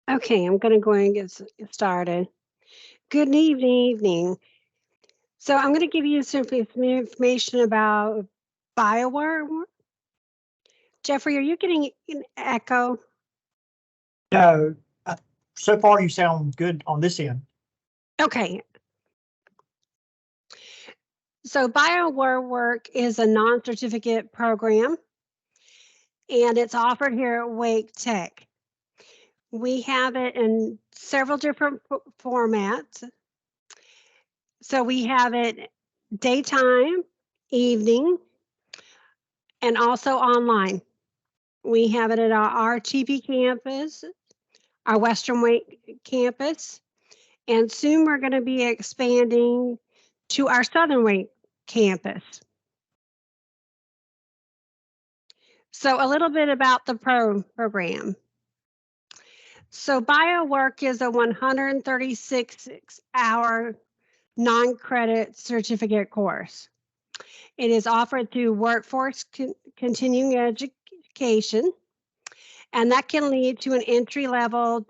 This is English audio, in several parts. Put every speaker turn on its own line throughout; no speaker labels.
Okay, I'm going to go ahead and get started. Good evening. So I'm going to give you some information about BioWork. Jeffrey, are you getting an echo?
No, so far you sound good on this end.
Okay. So BioWork is a non-certificate program, and it's offered here at Wake Tech. We have it in several different formats. So we have it daytime, evening, and also online. We have it at our RTP campus, our Western Wake campus, and soon we're going to be expanding to our Southern Wake campus. So a little bit about the program. So BioWork is a 136-hour non-credit certificate course. It is offered through Workforce Continuing Education, and that can lead to an entry-level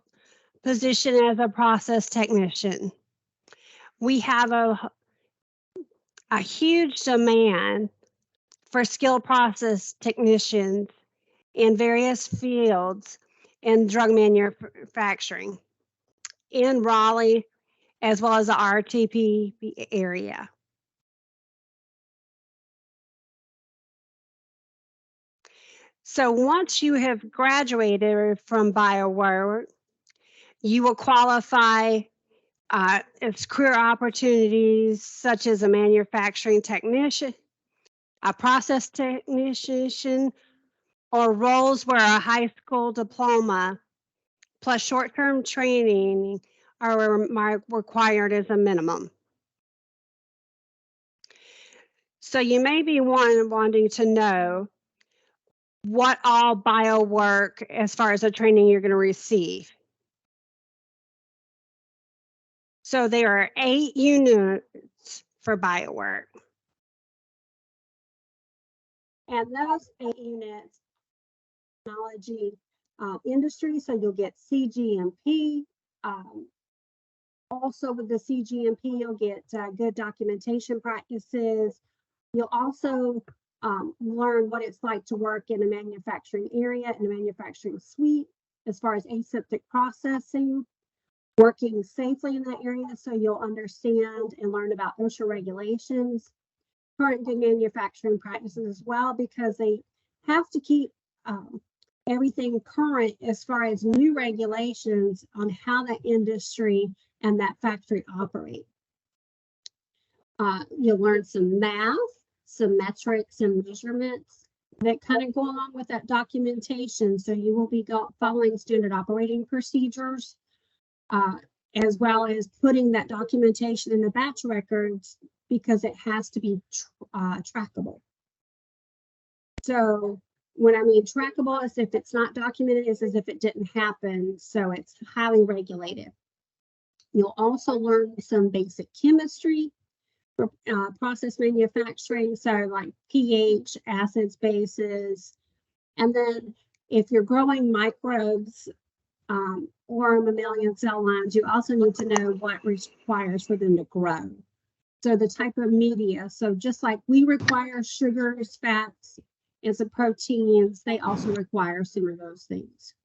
position as a process technician. We have a huge demand for skilled process technicians in various fields in drug manufacturing in Raleigh as well as the RTP area. So once you have graduated from BioWork, you will qualify as career opportunities such as a manufacturing technician, a process technician, or roles where a high school diploma plus short-term training are required as a minimum. So you may be wanting to know what all BioWork as far as the training you're going to receive. So there are 8 units for BioWork. And those 8 units, technology industry, so you'll get CGMP. Also with the CGMP, you'll get good documentation practices. You'll also learn what it's like to work in a manufacturing area, in a manufacturing suite, as far as aseptic processing, working safely in that area, so you'll understand and learn about OSHA regulations, current good manufacturing practices as well, because they have to keep everything current as far as new regulations on how that industry and that factory operate. You'll learn some math, some metrics and measurements that kind of go along with that documentation. So you will be following standard operating procedures, as well as putting that documentation in the batch records because it has to be trackable. So when I mean trackable, is if it's not documented, it's as if it didn't happen. So it's highly regulated. You'll also learn some basic chemistry for process manufacturing, so like pH, acids, bases. And then if you're growing microbes or mammalian cell lines, you also need to know what requires for them to grow. So the type of media, so just like we require sugars, fats, and some proteins, they also require some of those things.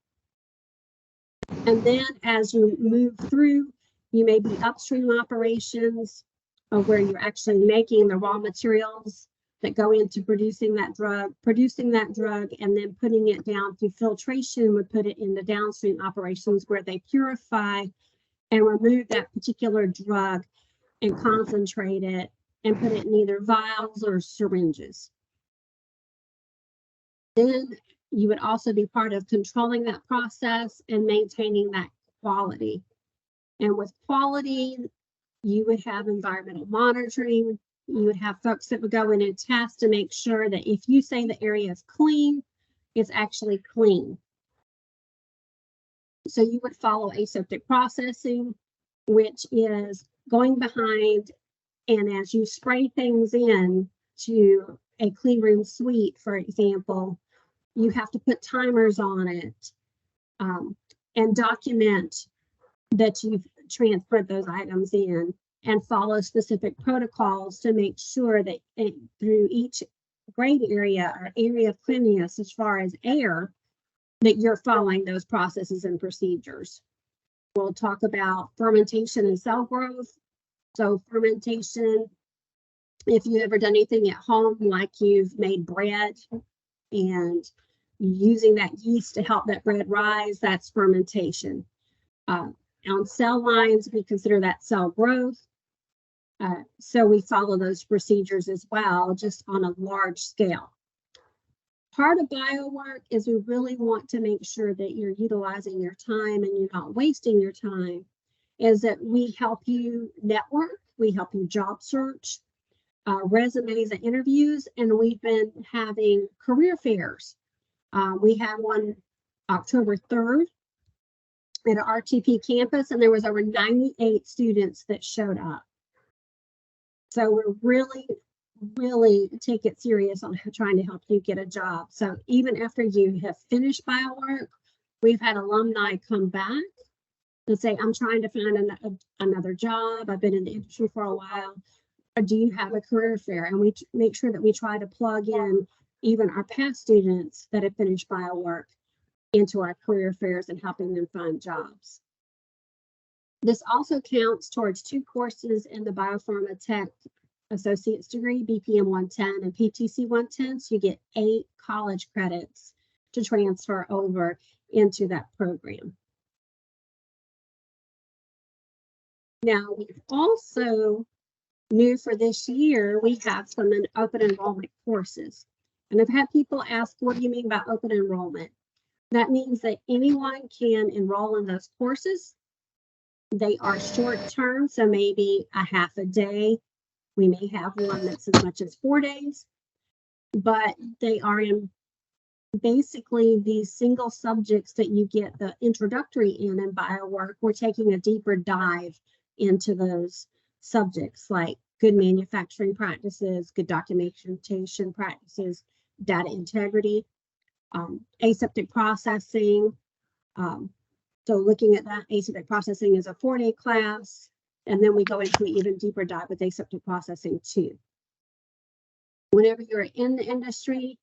And then as you move through, you may be upstream operations where you're actually making the raw materials that go into producing that drug, and then putting it down through filtration would put it in the downstream operations where they purify and remove that particular drug and concentrate it and put it in either vials or syringes. Then you would also be part of controlling that process and maintaining that quality. And with quality, you would have environmental monitoring. You would have folks that would go in and test to make sure that if you say the area is clean, it's actually clean. So you would follow aseptic processing, which is going behind, and as you spray things in to a clean room suite, for example, you have to put timers on it. and document that you've transferred those items in, and follow specific protocols to make sure that through each grade area or area of cleanliness as far as air, that you're following those processes and procedures. We'll talk about fermentation and cell growth. So fermentation, if you've ever done anything at home, like you've made bread and using that yeast to help that bread rise, that's fermentation. On cell lines, we consider that cell growth. So we follow those procedures as well, just on a large scale. Part of BioWork is we really want to make sure that you're utilizing your time and you're not wasting your time, is that we help you network, we help you job search, resumes and interviews, and we've been having career fairs. We had one October 3rd at our RTP campus, and there was over 98 students that showed up. So we're really take it serious on trying to help you get a job. So even after you have finished BioWork, we've had alumni come back and say, I'm trying to find another job. I've been in the industry for a while. Or do you have a career fair? And we make sure that we try to plug in even our past students that have finished BioWork into our career fairs and helping them find jobs. This also counts towards 2 courses in the Biopharma Tech Associate's degree, BPM 110 and PTC 110. So you get 8 college credits to transfer over into that program. Now, we've also, new for this year, we have some open enrollment courses. And I've had people ask, what do you mean by open enrollment? That means that anyone can enroll in those courses. They are short term, so maybe a half a day. We may have one that's as much as 4 days, but they are in basically these single subjects that you get the introductory in BioWork. We're taking a deeper dive into those subjects like good manufacturing practices, good documentation practices, data integrity, aseptic processing. So looking at that, aseptic processing is a 4-day class, and then we go into an even deeper dive with aseptic processing too. Whenever you're in the industry,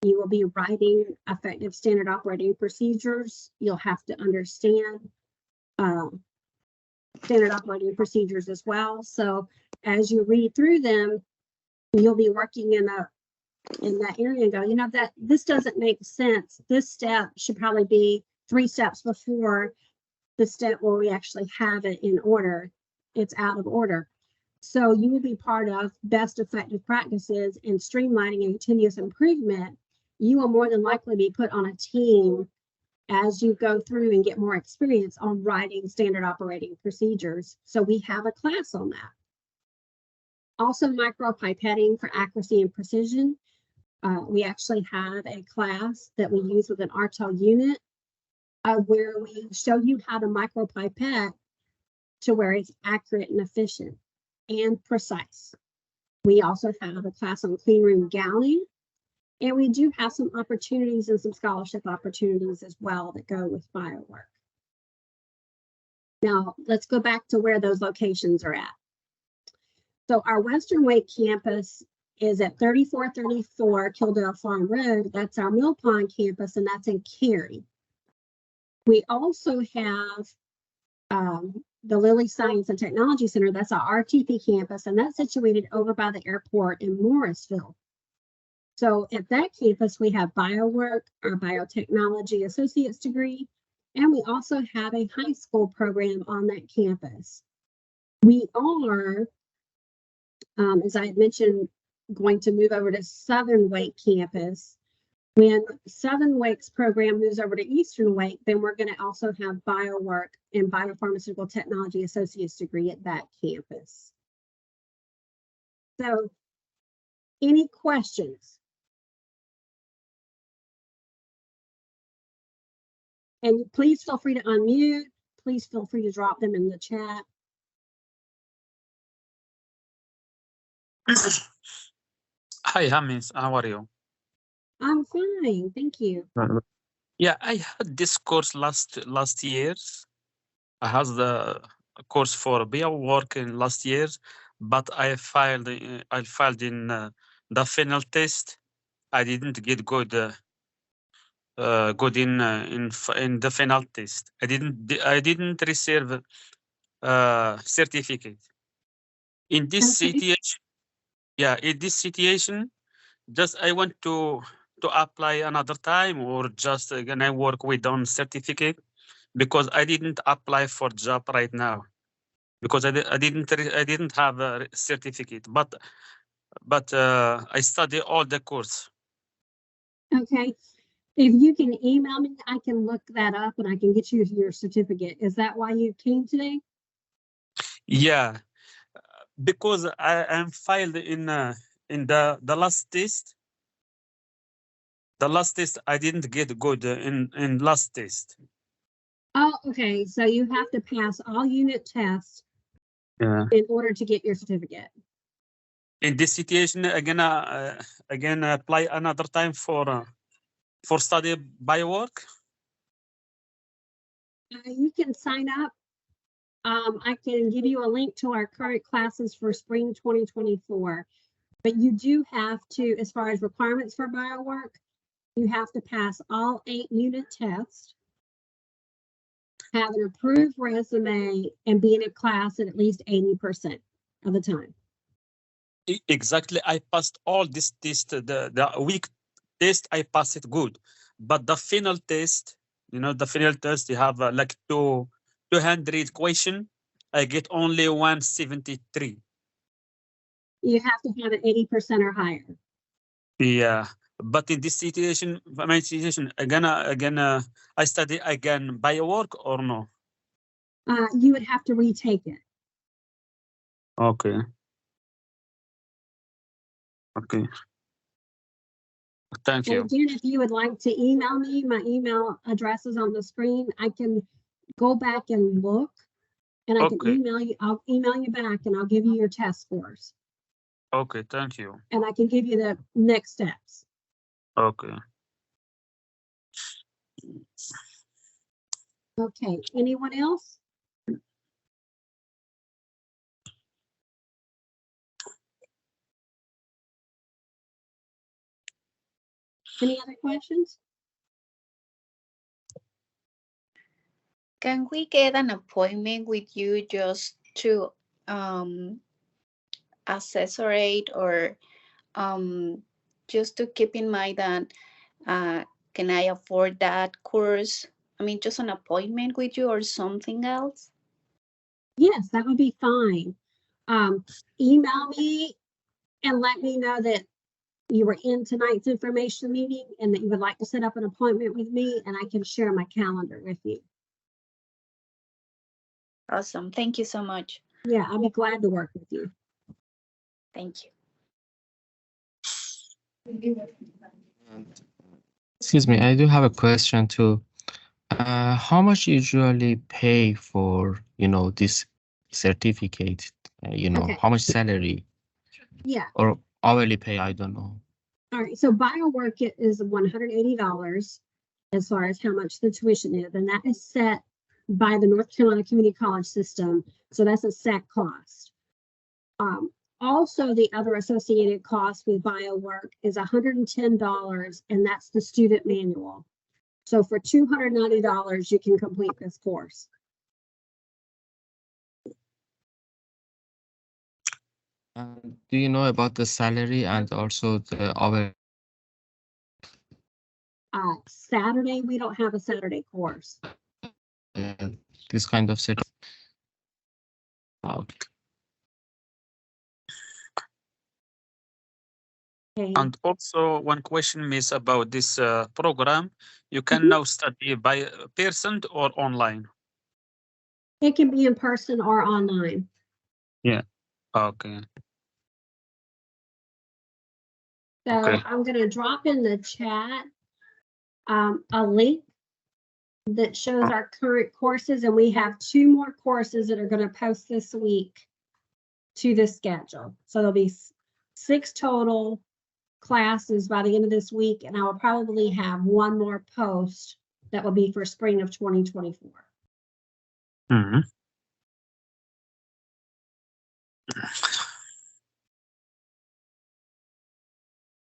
you will be writing effective standard operating procedures. You'll have to understand standard operating procedures as well. So as you read through them, you'll be working in that area and go, you know, that this doesn't make sense. This step should probably be 3 steps before the step where we actually have it in order. It's out of order. So you will be part of best effective practices in streamlining and continuous improvement. You will more than likely be put on a team as you go through and get more experience on writing standard operating procedures. So we have a class on that. Also, micropipetting for accuracy and precision. We actually have a class that we use with an RTL unit where we show you how to micropipette to where it's accurate and efficient and precise. We also have a class on clean room gowning, and we do have some opportunities and some scholarship opportunities as well that go with BioWork. Now, let's go back to where those locations are at. So our Western Wake campus is at 3434 Kildare Farm Road. That's our Mill Pond campus, and that's in Cary. We also have the Lilly Science and Technology Center. That's our RTP campus, and that's situated over by the airport in Morrisville. So at that campus, we have BioWork, our Biotechnology Associate's degree, and we also have a high school program on that campus. We are, as I had mentioned, going to move over to Southern Wake campus. When Southern Wake's program moves over to Eastern Wake, then we're going to also have BioWork and Biopharmaceutical Technology Associate's degree at that campus. So, any questions? And please feel free to unmute. Please feel free to drop them in the chat.
Hi, Hamis. How are you?
I'm fine, thank you.
Yeah, I had this course last year. I had the course for BioWork in last year, but I failed in the final test. I didn't get good in the final test. I didn't receive certificate. In this
Okay.
situation, yeah, in this situation, just I want to apply another time or just gonna work with on certificate because I didn't apply for job right now because I didn't have a certificate, but I study all the course.
Okay. If you can email me, I can look that up and I can get you your certificate. Is that why you came today?
Yeah, because I am filed in the last test. The last test I didn't get good in last test.
Oh, okay. So you have to pass all unit tests
Yeah.
in order to get your certificate.
In this situation, again apply another time for study BioWork.
You can sign up. I can give you a link to our current classes for spring 2024. But you do have to, as far as requirements for BioWork, you have to pass all 8 unit tests, have an approved resume, and be in a class at least 80% of the time.
Exactly, I passed all this test. The week test I passed it good, but the final test, the final test you have like 200 question. I get only 173.
You have to have an 80% or higher.
Yeah, but in this situation, my situation again, I study again BioWork or no?
You would have to retake it.
Okay. Okay. Thank
And
you.
again, if you would like to email me, my email address is on the screen. I can go back and look and I can
Okay.
email you. I'll email you back and I'll give you your test scores.
Okay. Thank you.
And I can give you the next steps.
Okay.
Okay. Anyone else? Any other questions?
Can we get an appointment with you just to um, accessorate or just to keep in mind that can I afford that course? I mean, just an appointment with you or something else?
Yes, that would be fine. Email me and let me know that you were in tonight's information meeting and that you would like to set up an appointment with me, and I can share my calendar with you.
Awesome. Thank you so much.
Yeah, I'll be glad to work with you.
Thank you.
Excuse me, I do have a question too. How much you usually pay for, this certificate?
Okay.
How much salary
Yeah.
or hourly pay? I don't know.
All right. So BioWork is $180 as far as how much the tuition is, and that is set by the North Carolina Community College system. So that's a set cost. Also, the other associated cost with BioWork is $110, and that's the student manual. So for $290, you can complete this course.
Do you know about the salary and also the hour?
Saturday, we don't have a Saturday course.
This kind of set. Okay.
Okay.
And also, one question is about this program. You can
Mhm.
now study by person or online.
It can be in person or online.
Yeah. Okay.
So
Okay.
I'm going to drop in the chat a link that shows our current courses, and we have 2 more courses that are going to post this week to the schedule. So there'll be 6 total classes by the end of this week, and I will probably have 1 more post That will be for spring of 2024.
Mhm.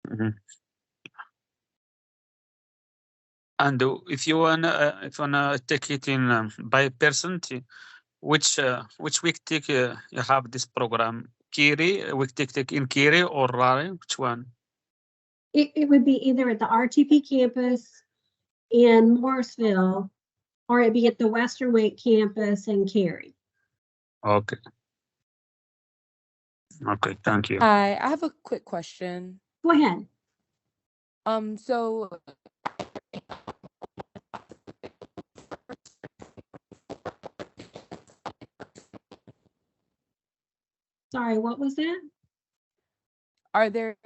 Mhm. And if you wanna take it in by percent, which week take you have this program? Kiri, week take in Kiri or Raleigh? Which one?
It would be either at the RTP campus in Morrisville, or it'd be at the Western Wake campus in Cary.
Okay. Okay, thank you.
Hi, I have a quick question.
Go ahead.
So
Sorry, what was that?
are there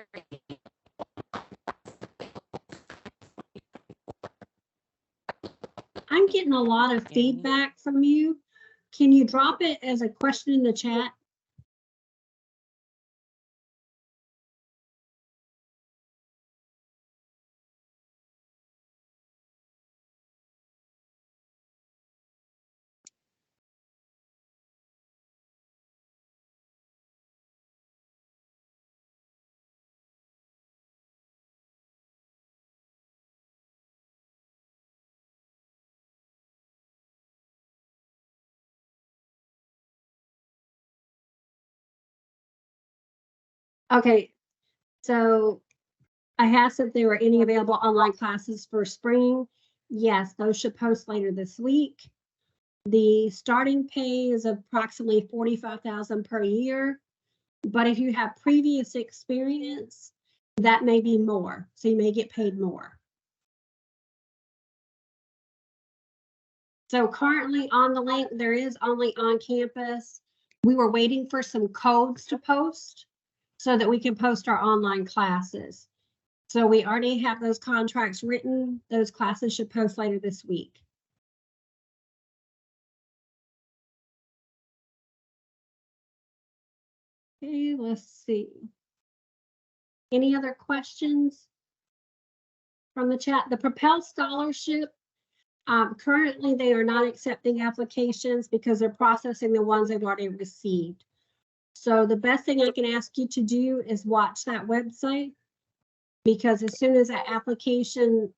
I'm getting a lot of feedback from you. Can you drop it as a question in the chat? Okay, so I asked if there were any available online classes for spring. Yes, those should post later this week. The starting pay is approximately $45,000 per year, but if you have previous experience, that may be more, so you may get paid more. So currently on the link, there is only on campus. We were waiting for some codes to post so that we can post our online classes. So we already have those contracts written. Those classes should post later this week. Okay, let's see. Any other questions from the chat? The Propel Scholarship, currently they are not accepting applications because they're processing the ones they've already received. So the best thing I can ask you to do is watch that website, because as soon as that application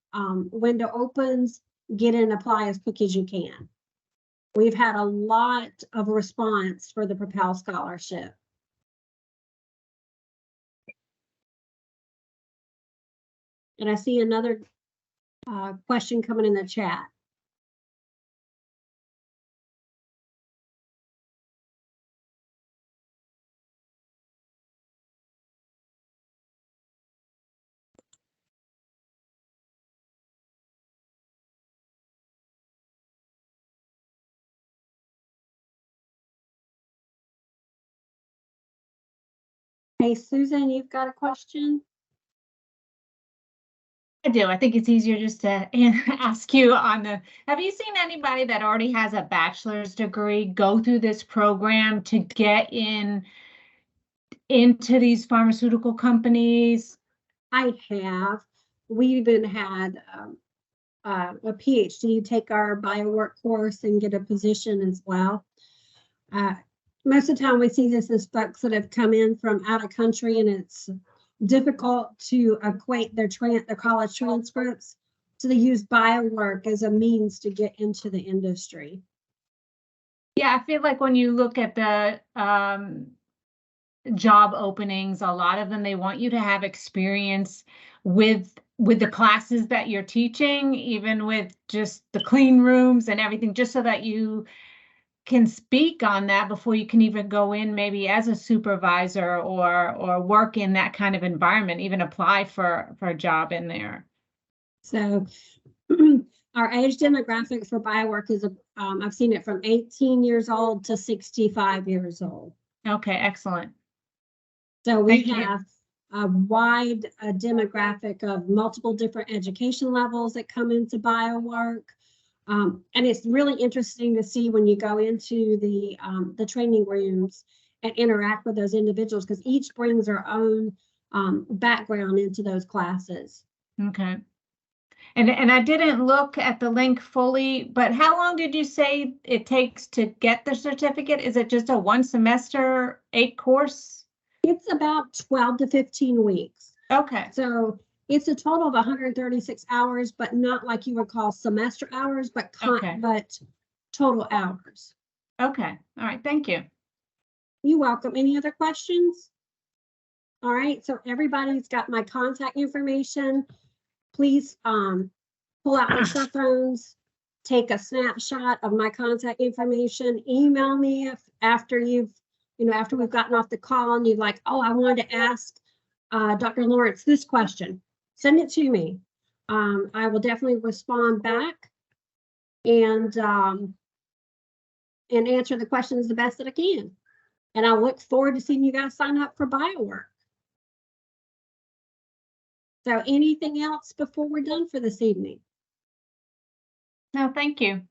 window opens, get in and apply as quick as you can. We've had a lot of response for the Propel Scholarship. And I see another question coming in the chat. Hey, Susan, you've got a question?
I do. I think it's easier just to ask you on the, have you seen anybody that already has a bachelor's degree go through this program to get into these pharmaceutical companies?
I have. We even had a PhD take our BioWork course and get a position as well. Most of the time we see this as folks that have come in from out of country, and it's difficult to equate their college transcripts. So they use BioWork as a means to get into the industry.
Yeah, I feel like when you look at the job openings, a lot of them, they want you to have experience with the classes that you're teaching, even with just the clean rooms and everything, just so that you can speak on that before you can even go in maybe as a supervisor or work in that kind of environment, even apply for a job in there.
So our age demographic for BioWork is, I've seen it from 18 years old to 65 years old.
Okay, excellent.
So we
Thank you.
have a wide demographic of multiple different education levels that come into BioWork. And it's really interesting to see when you go into the training rooms and interact with those individuals, because each brings their own background into those classes.
Okay. And I didn't look at the link fully, but how long did you say it takes to get the certificate? Is it just a 1 semester, 8 course?
It's about 12 to 15 weeks.
Okay,
So it's a total of 136 hours, but not like you would call semester hours, but
Okay.
but total hours.
okay. All right, thank you.
You're welcome. Any other questions? All right, so everybody's got my contact information. Please pull out your cell phones, take a snapshot of my contact information, email me if after after we've gotten off the call and you're like, oh, I wanted to ask Dr. Lawrence this question. Send it to me. I will definitely respond back and answer the questions the best that I can. And I look forward to seeing you guys sign up for BioWork. So anything else before we're done for this evening?
No, thank you.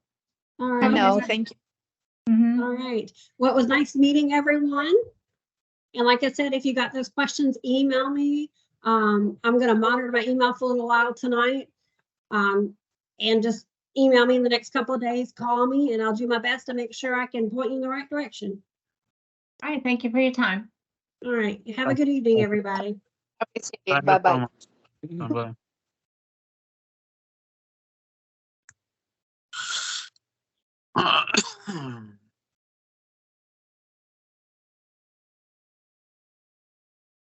All right.
No, thank you.
Mhm.
All right. Well, it was nice meeting everyone. And like I said, if you got those questions, email me. I'm going to monitor my email for a little while tonight. And just email me in the next couple of days, call me, and I'll do my best to make sure I can point you in the right direction.
All right, thank you for your time.
All right. Have a good evening, everybody.
Thank you so
Bye-bye.
much. Bye-bye.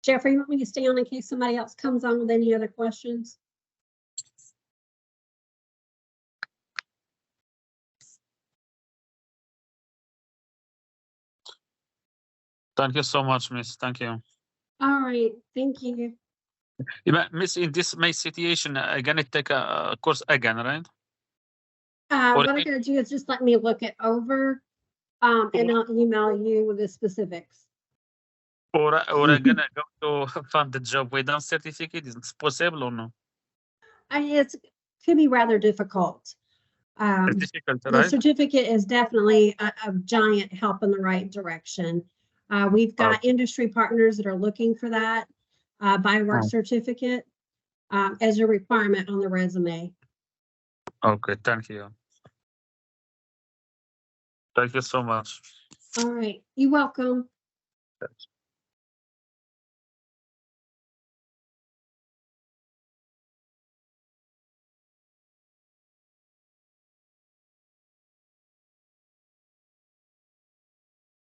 Jeffrey, you want me to stay on in case somebody else comes on with any other questions?
Thank you so much, Miss. Thank you.
All right. Thank you.
Miss, in this my situation, I'm gonna take a course again, right? Or
What I'm going to do is just let me look it over and I'll email you with the specifics.
I'm gonna go to find the job without certificate. Is it possible or no?
It could be rather difficult.
It's difficult,
The
right?
certificate is definitely a giant help in the right direction. We've got industry partners that are looking for that BioWork certificate as a requirement on the resume.
Okay, thank you. Thank you so much.
All right, you're welcome.
Yes.